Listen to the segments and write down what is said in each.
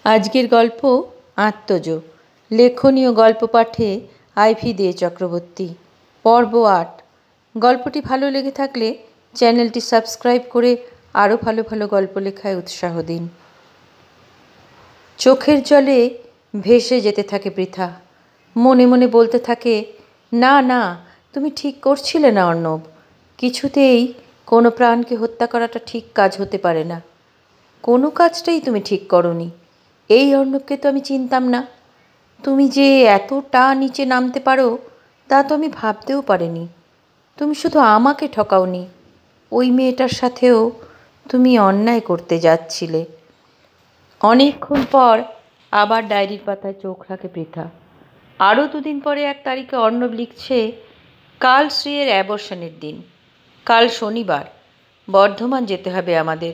আজকের গল্প আত্মজ। লেখনীয় গল্প পাঠে আইভি দে চক্রবর্তী। পর্ব ৮। গল্পটি ভালো লেগে থাকলে চ্যানেলটি সাবস্ক্রাইব করে আরও ভালো ভালো গল্প লেখায় উৎসাহ দিন। চোখের জলে ভেসে যেতে থাকে পৃথা। মনে মনে বলতে থাকে, না না, তুমি ঠিক করছিলে না অর্ণব। কিছুতেই কোনো প্রাণকে হত্যা করাটা ঠিক কাজ হতে পারে না। কোনো কাজটাই তুমি ঠিক করনি। এই অর্ণবকে তো আমি চিনতাম না। তুমি যে এতটা নিচে নামতে পারো তা তো আমি ভাবতেও পারিনি। তুমি শুধু আমাকে ঠকাওনি, ওই মেয়েটার সাথেও তুমি অন্যায় করতে যাচ্ছিলে। অনেকক্ষণ পর আবার ডায়েরির পাতায় চোখ রাখে পৃথা। আরও 2 দিন পরে 1 তারিখে অর্ণব লিখছে, কাল শ্রীয়ের অ্যাবর্শনের দিন। কাল শনিবার, বর্ধমান যেতে হবে আমাদের।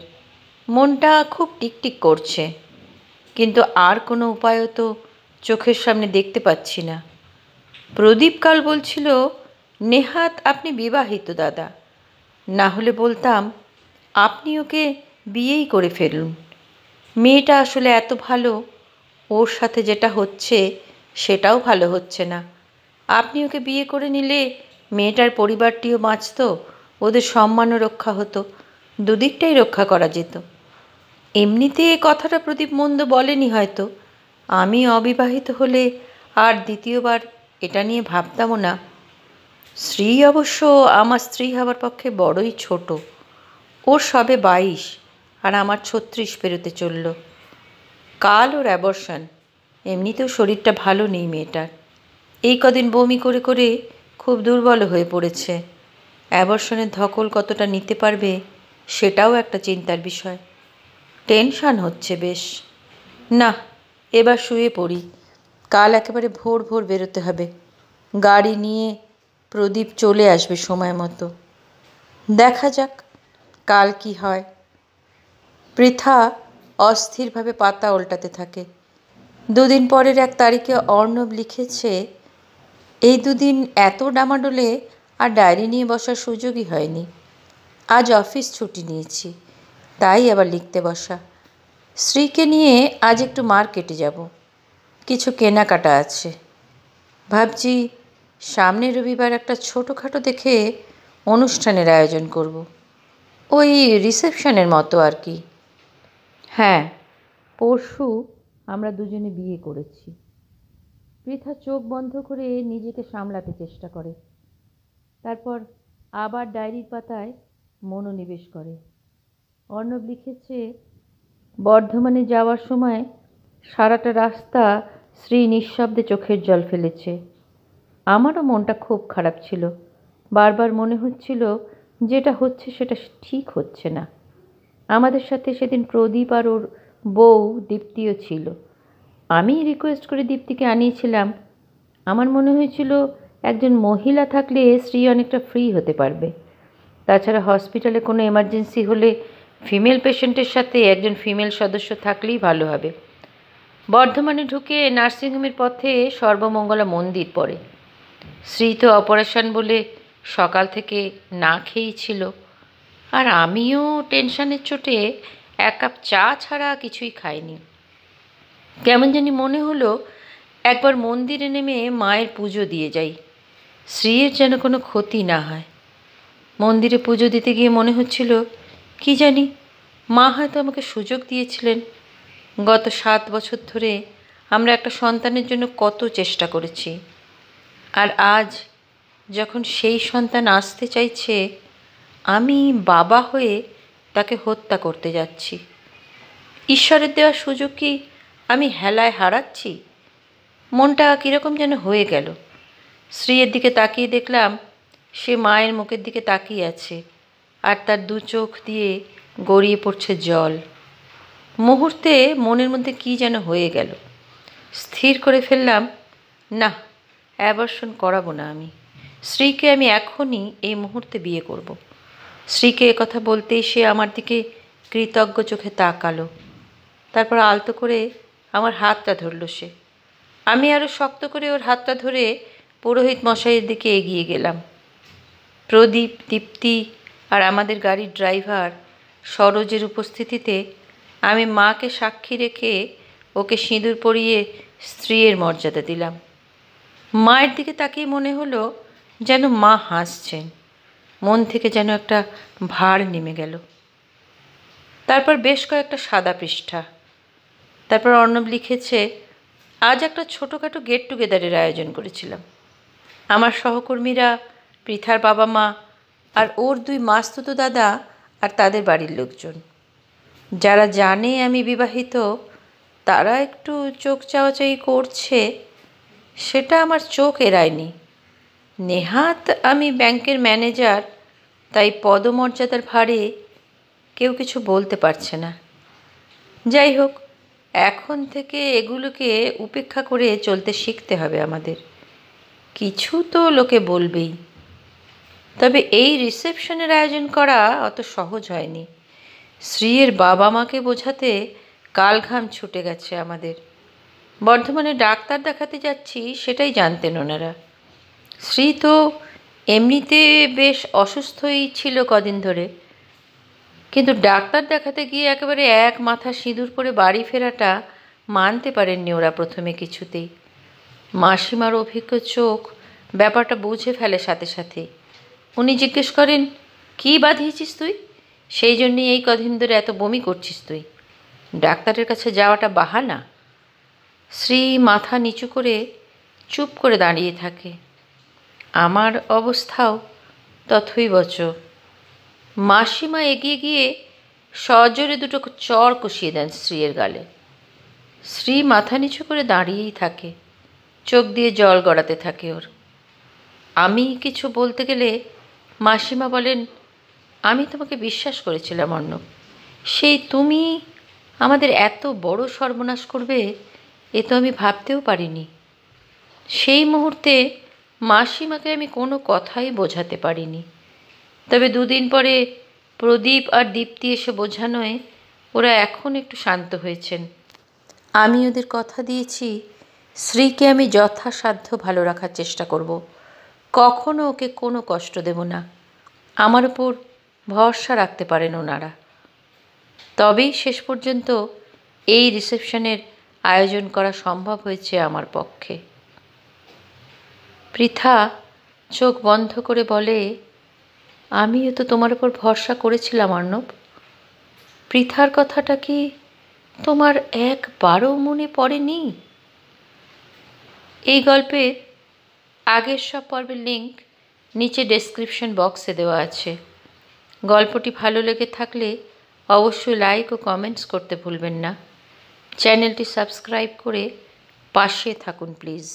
মনটা খুব টিকটিক করছে, কিন্তু আর কোনো উপায়ও তো চোখের সামনে দেখতে পাচ্ছি না। প্রদীপ কাল বলছিল, নেহাত আপনি বিবাহিত দাদা, না হলে বলতাম আপনি ওকে বিয়েই করে ফেলুন। মেয়েটা আসলে এত ভালো, ওর সাথে যেটা হচ্ছে সেটাও ভালো হচ্ছে না। আপনি ওকে বিয়ে করে নিলে মেয়েটার পরিবারটিও বাঁচত, ওদের সম্মানও রক্ষা হতো, দুদিকটাই রক্ষা করা যেত। এমনিতে কথাটা প্রদীপ মন্দ বলেনি হয়তো। আমি অবিবাহিত হলে আর দ্বিতীয়বার এটা নিয়ে ভাবতামও না। শ্রী অবশ্য আমার স্ত্রী হবার পক্ষে বড়ই ছোট। ওর সবে 22 আর আমার 36 পেরোতে চলল। কাল ওর অ্যাবর্শন। এমনিতেও শরীরটা ভালো নেই মেয়েটার। এই কদিন বমি করে করে খুব দুর্বল হয়ে পড়েছে। অ্যাবর্শনের ধকল কতটা নিতে পারবে সেটাও একটা চিন্তার বিষয়। টেনশান হচ্ছে বেশ। না, এবার শুয়ে পড়ি। কাল একেবারে ভোর ভোর বেরোতে হবে। গাড়ি নিয়ে প্রদীপ চলে আসবে সময় মতো। দেখা যাক কাল কি হয়। পৃথা অস্থিরভাবে পাতা ওল্টাতে থাকে। 2 দিন পরের 1 তারিখে অর্ণব লিখেছে, এই 2 দিন এত ডামাডোলে আর ডায়েরি নিয়ে বসার সুযোগই হয়নি। আজ অফিস ছুটি নিয়েছি, তাই আবার লিখতে বসা। স্ত্রীকে নিয়ে আজ একটু মার্কেটে যাব, কিছু কেনাকাটা আছে। ভাবছি সামনের রবিবার একটা ছোটোখাটো দেখে অনুষ্ঠানের আয়োজন করব, ওই রিসেপশনের মতো আর কি। হ্যাঁ, পরশু আমরা দুজনে বিয়ে করেছি। পৃথা চোখ বন্ধ করে নিজেকে সামলাতে চেষ্টা করে, তারপর আবার ডায়েরির পাতায় মনোনিবেশ করে। অর্ণব লিখেছে, বর্ধমানে যাওয়ার সময় সারাটা রাস্তা শ্রী নিঃশব্দে চোখের জল ফেলেছে। আমারও মনটা খুব খারাপ ছিল। বারবার মনে হচ্ছিল যেটা হচ্ছে সেটা ঠিক হচ্ছে না। আমাদের সাথে সেদিন প্রদীপ আর ওর বউ দীপ্তিও ছিল। আমি রিকোয়েস্ট করে দীপ্তিকে আনিয়েছিলাম। আমার মনে হয়েছিল একজন মহিলা থাকলে শ্রী অনেকটা ফ্রি হতে পারবে। তাছাড়া হসপিটালে কোনো এমার্জেন্সি হলে ফিমেল পেশেন্টের সাথে একজন ফিমেল সদস্য থাকলেই ভালো হবে। বর্ধমানে ঢুকে নার্সিংহোমের পথে সর্বমঙ্গলা মন্দির পড়ে। শ্রী তো অপারেশন বলে সকাল থেকে না খেয়েই ছিল, আর আমিও টেনশানের চোটে 1 কাপ চা ছাড়া কিছুই খাইনি। কেমন জানি মনে হলো একবার মন্দিরে নেমে মায়ের পুজো দিয়ে যাই, শ্রীয়ের যেন কোনো ক্ষতি না হয়। মন্দিরে পুজো দিতে গিয়ে মনে হচ্ছিল, কি জানি, মা হয়তো আমাকে সুযোগ দিয়েছিলেন। গত 7 বছর ধরে আমরা একটা সন্তানের জন্য কত চেষ্টা করেছি, আর আজ যখন সেই সন্তান আসতে চাইছে, আমি বাবা হয়ে তাকে হত্যা করতে যাচ্ছি। ঈশ্বরের দেওয়া সুযোগ কি আমি হেলায় হারাচ্ছি? মনটা কীরকম যেন হয়ে গেল। শ্রীয়ের দিকে তাকিয়ে দেখলাম সে মায়ের মুখের দিকে তাকিয়ে আছে, আর তার 2 চোখ দিয়ে গড়িয়ে পড়ছে জল। মুহূর্তে মনের মধ্যে কী যেন হয়ে গেল। স্থির করে ফেললাম, না, অ্যাবর্শন করাবো না আমি। শ্রীকে আমি এখনই এই মুহূর্তে বিয়ে করব। শ্রীকে একথা বলতেই সে আমার দিকে কৃতজ্ঞ চোখে তাকালো। তারপর আলতো করে আমার হাতটা ধরল সে। আমি আরও শক্ত করে ওর হাতটা ধরে পুরোহিত মশাইয়ের দিকে এগিয়ে গেলাম। প্রদীপ, দীপ্তি আর আমাদের গাড়ির ড্রাইভার সরোজের উপস্থিতিতে আমি মাকে সাক্ষী রেখে ওকে সিঁদুর পরিয়ে স্ত্রীর মর্যাদা দিলাম। মায়ের দিকে তাকিয়ে মনে হলো যেন মা হাসছেন। মন থেকে যেন একটা ভার নেমে গেল। তারপর বেশ কয়েকটা সাদা পৃষ্ঠা। তারপর অর্ণব লিখেছে, আজ একটা ছোটোখাটো গেট টুগেদারের আয়োজন করেছিলাম। আমার সহকর্মীরা, পৃথার বাবা মা আর ওর 2 মাস্তুতো দাদা আর তাদের বাড়ির লোকজন। যারা জানে আমি বিবাহিত তারা একটু চোখ চাওয়াচাই করছে, সেটা আমার চোখ এড়ায়নি। নেহাত আমি ব্যাংকের ম্যানেজার, তাই পদমর্যাদার ভারে কেউ কিছু বলতে পারছে না। যাই হোক, এখন থেকে এগুলোকে উপেক্ষা করে চলতে শিখতে হবে আমাদের। কিছু তো লোকে বলবেই। তবে এই রিসেপশনের আয়োজন করা অত সহজ হয়নি। শ্রীয়ের বাবা মাকে বোঝাতে কালঘাম ছুটে গেছে আমাদের। বর্ধমানে ডাক্তার দেখাতে যাচ্ছি সেটাই জানতেন ওনারা। শ্রী তো এমনিতে বেশ অসুস্থই ছিল কদিন ধরে, কিন্তু ডাক্তার দেখাতে গিয়ে একেবারে এক মাথা সিঁদুর পরে বাড়ি ফেরাটা মানতে পারেননি ওরা প্রথমে কিছুতেই। মাসিমার অভিজ্ঞ চোখ ব্যাপারটা বুঝে ফেলে সাথে সাথে। উনি জিজ্ঞেস করেন, কী বাঁধিয়েছিস তুই? সেই জন্যই এই কদিন ধরে এত বমি করছিস তুই? ডাক্তারের কাছে যাওয়াটা বাহানা। শ্রী মাথা নিচু করে চুপ করে দাঁড়িয়ে থাকে। আমার অবস্থাও তথৈবচ। মাসিমা এগিয়ে গিয়ে সজোরে 2 চড় কষিয়ে দেন শ্রীয়ের গালে। শ্রী মাথা নিচু করে দাঁড়িয়েই থাকে, চোখ দিয়ে জল গড়াতে থাকে ওর। আমি কিছু বলতে গেলে মাসিমা বলেন, আমি তোমাকে বিশ্বাস করেছিলাম অর্ণব। সেই তুমি আমাদের এত বড় সর্বনাশ করবে এ তো আমি ভাবতেও পারিনি। সেই মুহূর্তে মাসিমাকে আমি কোনো কথাই বোঝাতে পারিনি। তবে 2 দিন পরে প্রদীপ আর দীপ্তি এসে বোঝানোয় ওরা এখন একটু শান্ত হয়েছেন। আমি ওদের কথা দিয়েছি শ্রীকে আমি যথাসাধ্য ভালো রাখার চেষ্টা করব। কখনো ওকে কোনো কষ্ট দেব না। আমার উপর ভরসা রাখতে পারেন ওনারা। তবেই শেষ পর্যন্ত এই রিসেপশনের আয়োজন করা সম্ভব হয়েছে আমার পক্ষে। পৃথা চোখ বন্ধ করে বলে, আমিও তো তোমার উপর ভরসা করেছিলাম অর্ণব। পৃথার কথাটা কি তোমার একবারও মনে পড়েনি? এই গল্পের আগের সব পর্বের লিঙ্ক নিচে ডেসক্রিপশন বক্সে দেওয়া আছে। গল্পটি ভালো লেগে থাকলে অবশ্যই লাইক ও কমেন্টস করতে ভুলবেন না। চ্যানেলটি সাবস্ক্রাইব করে পাশে থাকুন প্লিজ।